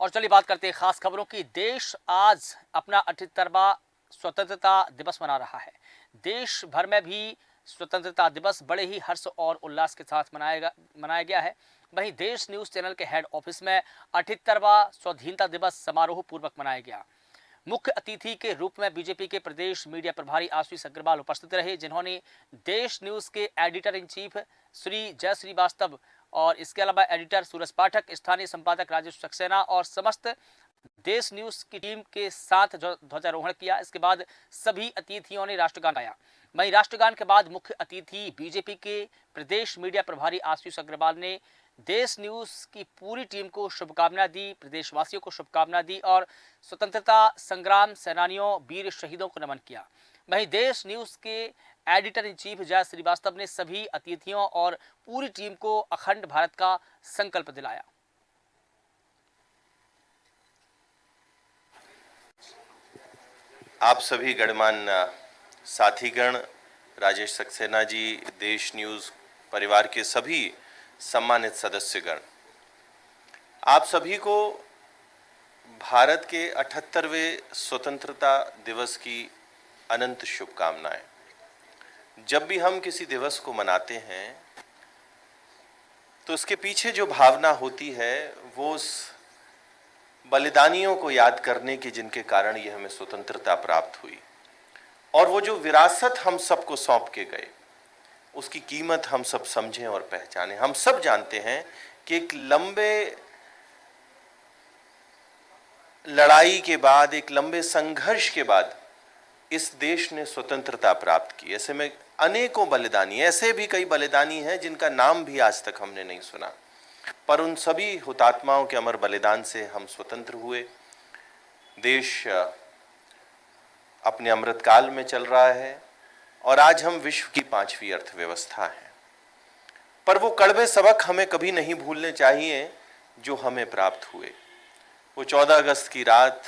और चलिए बात करते हैं खास खबरों की। देश आज अपना 78वां स्वतंत्रता दिवस मना रहा है। देश भर में भी स्वतंत्रता दिवस बड़े ही हर्ष और उल्लास के साथ मनाया गया है। वहीं देश न्यूज चैनल के हेड ऑफिस में 78वां स्वाधीनता दिवस समारोह पूर्वक मनाया गया। मुख्य अतिथि के रूप में बीजेपी के प्रदेश मीडिया प्रभारी आशीष अग्रवाल उपस्थित रहे, जिन्होंने देश न्यूज के एडिटर इन चीफ श्री जय श्रीवास्तव और इसके अलावा एडिटर सूरज पाठक, स्थानीय संपादक राजेश सक्सेना और समस्त देश न्यूज की टीम के साथ ध्वजारोहण किया। इसके बाद सभी अतिथियों ने राष्ट्रगान गाया। वहीं राष्ट्रगान के बाद मुख्य अतिथि बीजेपी के प्रदेश मीडिया प्रभारी आशीष अग्रवाल ने देश न्यूज की पूरी टीम को शुभकामना दी, प्रदेशवासियों को शुभकामना दी और स्वतंत्रता संग्राम सेनानियों, वीर शहीदों को नमन किया। वहीं देश न्यूज के एडिटर इन चीफ जय श्रीवास्तव ने सभी अतिथियों और पूरी टीम को अखंड भारत का संकल्प दिलाया। आप सभी गणमान्य साथीगण, राजेश सक्सेना जी, देश न्यूज परिवार के सभी सम्मानित सदस्यगण, आप सभी को भारत के 78वें स्वतंत्रता दिवस की अनंत शुभकामनाएं। जब भी हम किसी दिवस को मनाते हैं तो उसके पीछे जो भावना होती है वो उस बलिदानियों को याद करने की जिनके कारण ये हमें स्वतंत्रता प्राप्त हुई, और वो जो विरासत हम सबको सौंप के गए उसकी कीमत हम सब समझें और पहचानें। हम सब जानते हैं कि एक लंबे लड़ाई के बाद, एक लंबे संघर्ष के बाद इस देश ने स्वतंत्रता प्राप्त की। ऐसे में अनेकों बलिदानी, ऐसे भी कई बलिदानी हैं जिनका नाम भी आज तक हमने नहीं सुना, पर उन सभी हुतात्माओं के अमर बलिदान से हम स्वतंत्र हुए। देश अपने अमृतकाल में चल रहा है और आज हम विश्व की 5वीं अर्थव्यवस्था हैं। पर वो कड़वे सबक हमें कभी नहीं भूलने चाहिए जो हमें प्राप्त हुए। वो 14 अगस्त की रात,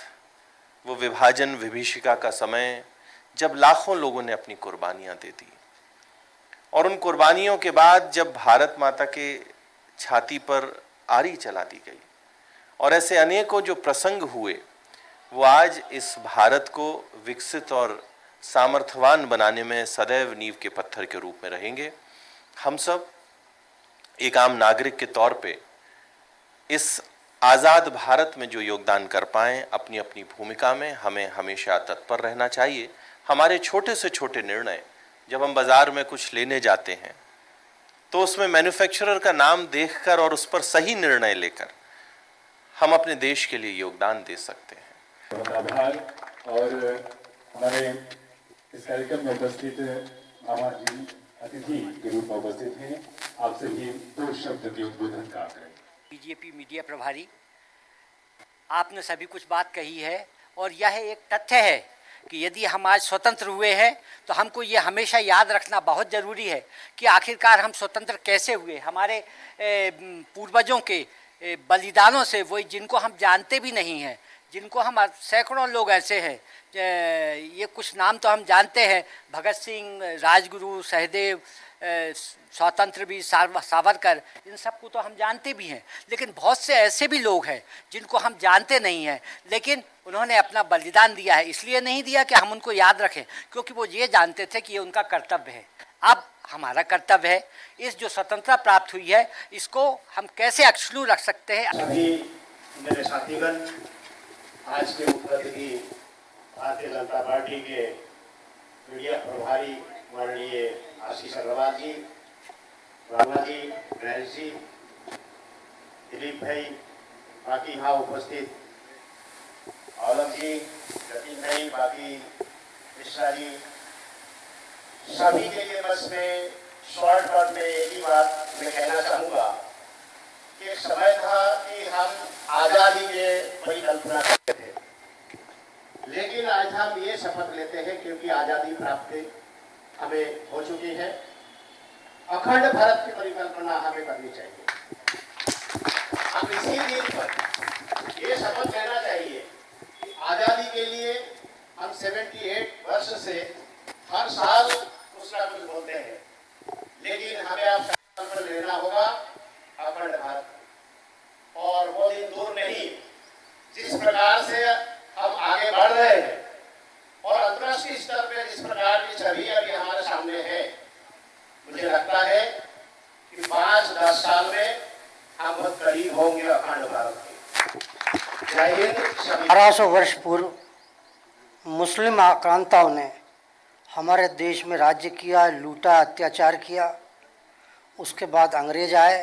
वो विभाजन विभीषिका का समय, जब लाखों लोगों ने अपनी कुर्बानियां दे दी, और उन कुर्बानियों के बाद जब भारत माता के छाती पर आरी चला दी गई, और ऐसे अनेकों जो प्रसंग हुए वो आज इस भारत को विकसित और सामर्थ्यवान बनाने में सदैव नींव के पत्थर के रूप में रहेंगे। हम सब एक आम नागरिक के तौर पे इस आज़ाद भारत में जो योगदान कर पाएं, अपनी अपनी भूमिका में हमें हमेशा तत्पर रहना चाहिए। हमारे छोटे से छोटे निर्णय, जब हम बाज़ार में कुछ लेने जाते हैं तो उसमें मैन्युफैक्चरर का नाम देखकर और उस पर सही निर्णय लेकर हम अपने देश के लिए योगदान दे सकते हैं। आभार। और हमारे इस कार्यक्रम में उपस्थित मामा जी अतिथि के रूप में उपस्थित हैं। आपसे भी 2 शब्द के उद्बोधन का आग्रह। बीजेपी मीडिया प्रभारी, आपने सभी कुछ बात कही है और यह एक तथ्य है कि यदि हम आज स्वतंत्र हुए हैं तो हमको ये हमेशा याद रखना बहुत ज़रूरी है कि आखिरकार हम स्वतंत्र कैसे हुए। हमारे पूर्वजों के बलिदानों से, वो जिनको हम जानते भी नहीं हैं, जिनको हम सैकड़ों लोग ऐसे हैं, ये कुछ नाम तो हम जानते हैं, भगत सिंह, राजगुरु, सहदेव, स्वतंत्रवीर सावरकर, इन सबको तो हम जानते भी हैं, लेकिन बहुत से ऐसे भी लोग हैं जिनको हम जानते नहीं हैं, लेकिन उन्होंने अपना बलिदान दिया है। इसलिए नहीं दिया कि हम उनको याद रखें, क्योंकि वो ये जानते थे कि ये उनका कर्तव्य है। अब हमारा कर्तव्य है, इस जो स्वतंत्रता प्राप्त हुई है इसको हम कैसे अक्षुण्ण रख सकते हैं। सभी मेरे साथीगण, आज के मुख्य अतिथि भारतीय जनता पार्टी के मीडिया प्रभारी माननीय आशीष अग्रवाल जी, रामा जी, गणेश जी, दिलीप भाई, बाकी यहाँ उपस्थित औलम जी, जतीन भाई, बाकी मिश्रा जी, सभी के लिए बस मैं शॉर्टकट में एक ही बात मैं कहना चाहूँगा कि एक समय था कि हम आज़ादी के परिकल्पना करते थे, लेकिन आज हम ये शपथ लेते हैं क्योंकि आज़ादी प्राप्ति हमें हो चुकी है, अखंड भारत की परिकल्पना हमें करनी चाहिए। अब इसी दिन पर ये शपथ लेना चाहिए कि आज़ादी के लिए हम 78 वर्ष से हर साल कुछ ना कुछ बोलते हैं, लेकिन हमें अब संकल्प लेना होगा अखंड भारत, और वो दिन दूर नहीं जिस प्रकार से हम आगे बढ़ रहे हैं और अंतर्राष्ट्रीय स्तर पे जिस प्रकार की छवि अभी हमारे सामने है, मुझे लगता है कि 5-10 साल में हम बहुत करीब होंगे अखंड भारत के। जय हिंद। 1200 वर्ष पूर्व मुस्लिम आक्रांताओं ने हमारे देश में राज्य किया, लूटा, अत्याचार किया। उसके बाद अंग्रेज आए,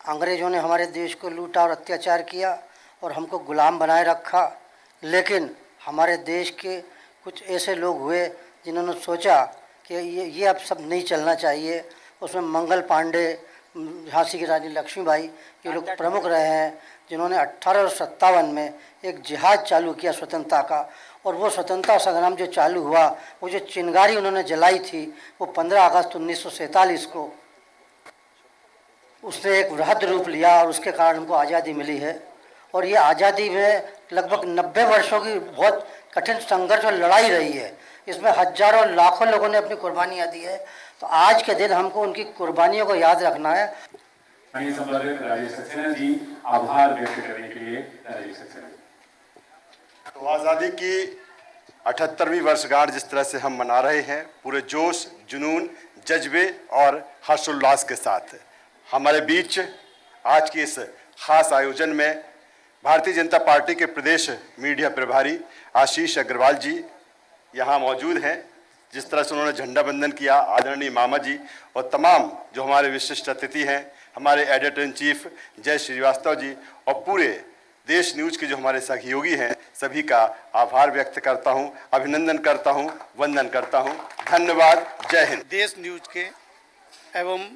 अंग्रेज़ों ने हमारे देश को लूटा और अत्याचार किया और हमको गुलाम बनाए रखा। लेकिन हमारे देश के कुछ ऐसे लोग हुए जिन्होंने सोचा कि ये अब सब नहीं चलना चाहिए। उसमें मंगल पांडे, झांसी की रानी लक्ष्मीबाई, ये लोग प्रमुख रहे हैं, जिन्होंने 1857 में एक जिहाद चालू किया स्वतंत्रता का। और वो स्वतंत्रता संग्राम जो चालू हुआ, वो जो चिंगारी उन्होंने जलाई थी, वो 15 अगस्त 1947 को उसने एक वृहद रूप लिया और उसके कारण हमको आज़ादी मिली है। और ये आज़ादी में लगभग 90 वर्षों की बहुत कठिन संघर्ष और लड़ाई रही है। इसमें हजारों लाखों लोगों ने अपनी कुर्बानियाँ दी है। तो आज के दिन हमको उनकी कुर्बानियों को याद रखना है। माननीय संपादक राजेश सक्सेना जी, आभार व्यक्त करने के लिए राजेश सक्सेना जी। तो आज़ादी की 78वीं वर्षगांठ जिस तरह से हम मना रहे हैं, पूरे जोश, जुनून, जज्बे और हर्षोल्लास के साथ हमारे बीच आज के इस खास आयोजन में भारतीय जनता पार्टी के प्रदेश मीडिया प्रभारी आशीष अग्रवाल जी यहाँ मौजूद हैं। जिस तरह से उन्होंने झंडा बंदन किया, आदरणीय मामा जी और तमाम जो हमारे विशिष्ट अतिथि हैं, हमारे एडिटर इन चीफ जय श्रीवास्तव जी और पूरे देश न्यूज़ के जो हमारे सहयोगी हैं, सभी का आभार व्यक्त करता हूं, अभिनंदन करता हूं, वंदन करता हूं। धन्यवाद। जय हिंद। देश न्यूज़ के एवं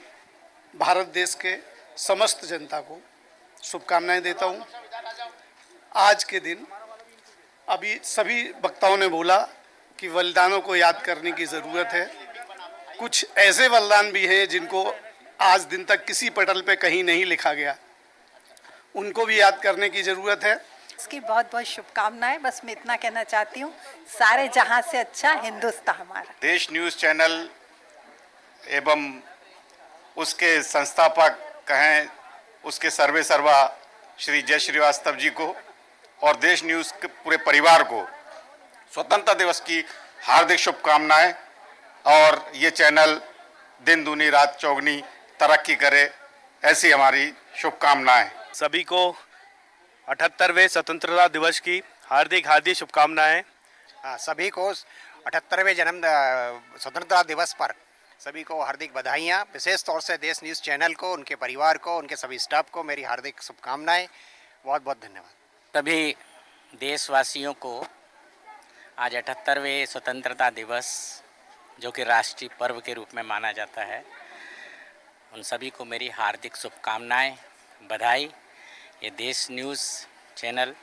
भारत देश के समस्त जनता को शुभकामनाएं देता हूं। आज के दिन अभी सभी वक्ताओं ने बोला कि बलिदानों को याद करने की ज़रूरत है। कुछ ऐसे बलिदान भी हैं जिनको आज दिन तक किसी पटल पे कहीं नहीं लिखा गया, उनको भी याद करने की ज़रूरत है। इसकी बहुत बहुत शुभकामनाएं। बस मैं इतना कहना चाहती हूँ, सारे जहां से अच्छा हिंदुस्तान हमारा। देश न्यूज़ चैनल एवं उसके संस्थापक कहें, उसके सर्वे सर्वा श्री जय श्रीवास्तव जी को और देश न्यूज़ के पूरे परिवार को स्वतंत्रता दिवस की हार्दिक शुभकामनाएं। और ये चैनल दिन दूनी रात चौगनी तरक्की करे, ऐसी हमारी शुभकामनाएं। सभी को 78वें स्वतंत्रता दिवस की हार्दिक हार्दिक शुभकामनाएं। सभी को 78वें जन्म स्वतंत्रता दिवस पर सभी को हार्दिक बधाइयाँ। विशेष तौर से देश न्यूज़ चैनल को, उनके परिवार को, उनके सभी स्टाफ को मेरी हार्दिक शुभकामनाएं। बहुत बहुत धन्यवाद। सभी देशवासियों को आज 78वें स्वतंत्रता दिवस, जो कि राष्ट्रीय पर्व के रूप में माना जाता है, उन सभी को मेरी हार्दिक शुभकामनाएं, बधाई। ये देश न्यूज़ चैनल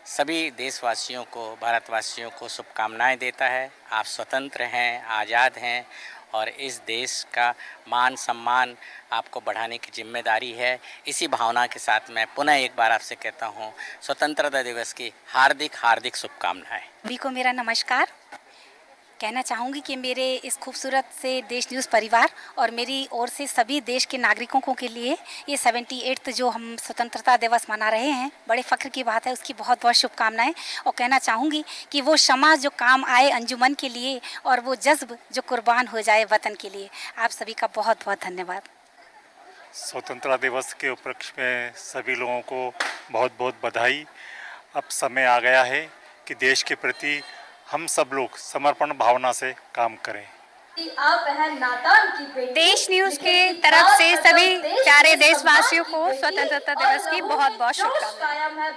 सभी देशवासियों को, भारतवासियों को शुभकामनाएं देता है। आप स्वतंत्र हैं, आज़ाद हैं और इस देश का मान सम्मान आपको बढ़ाने की जिम्मेदारी है। इसी भावना के साथ मैं पुनः एक बार आपसे कहता हूँ, स्वतंत्रता दिवस की हार्दिक हार्दिक शुभकामनाएं। सभी को मेरा नमस्कार। कहना चाहूँगी कि मेरे इस खूबसूरत से देश न्यूज़ परिवार और मेरी ओर से सभी देश के नागरिकों के लिए ये 78th जो हम स्वतंत्रता दिवस मना रहे हैं, बड़े फ़ख्र की बात है, उसकी बहुत बहुत शुभकामनाएं। और कहना चाहूँगी कि वो शमा जो काम आए अंजुमन के लिए और वो जज्ब जो कुर्बान हो जाए वतन के लिए। आप सभी का बहुत बहुत धन्यवाद। स्वतंत्रता दिवस के उपलक्ष्य में सभी लोगों को बहुत बहुत बधाई। अब समय आ गया है कि देश के प्रति हम सब लोग समर्पण भावना से काम करें। देश न्यूज़ के तरफ से सभी प्यारे देशवासियों को स्वतंत्रता दिवस की बहुत बहुत शुभकामनाएं।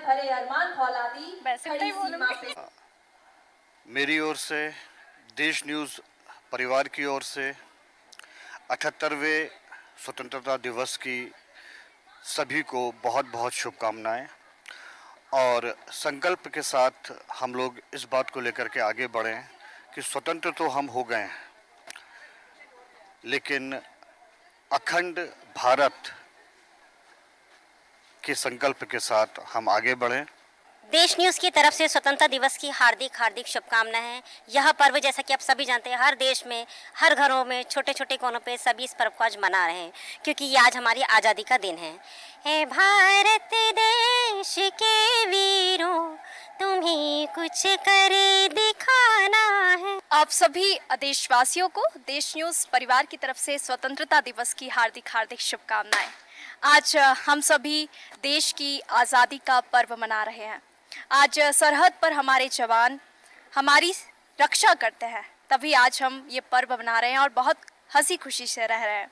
मेरी ओर से, देश न्यूज़ परिवार की ओर से 78वें स्वतंत्रता दिवस की सभी को बहुत बहुत शुभकामनाएं। और संकल्प के साथ हम लोग इस बात को लेकर के आगे बढ़ें कि स्वतंत्र तो हम हो गए हैं, लेकिन अखंड भारत के संकल्प के साथ हम आगे बढ़ें। देश न्यूज़ की तरफ से स्वतंत्रता दिवस की हार्दिक हार्दिक शुभकामनाएं हैं। यह पर्व, जैसा कि आप सभी जानते हैं, हर देश में, हर घरों में, छोटे छोटे कोनों पे सभी इस पर्व को आज मना रहे हैं, क्योंकि ये आज हमारी आज़ादी का दिन है। हे भारत देश के वीरों कुछ करे दिखाना है। आप सभी देशवासियों को देश न्यूज़ परिवार की तरफ से स्वतंत्रता दिवस की हार्दिक हार्दिक शुभकामनाएं। आज हम सभी देश की आज़ादी का पर्व मना रहे हैं। आज सरहद पर हमारे जवान हमारी रक्षा करते हैं, तभी आज हम ये पर्व मना रहे हैं और बहुत हंसी खुशी से रह रहे हैं।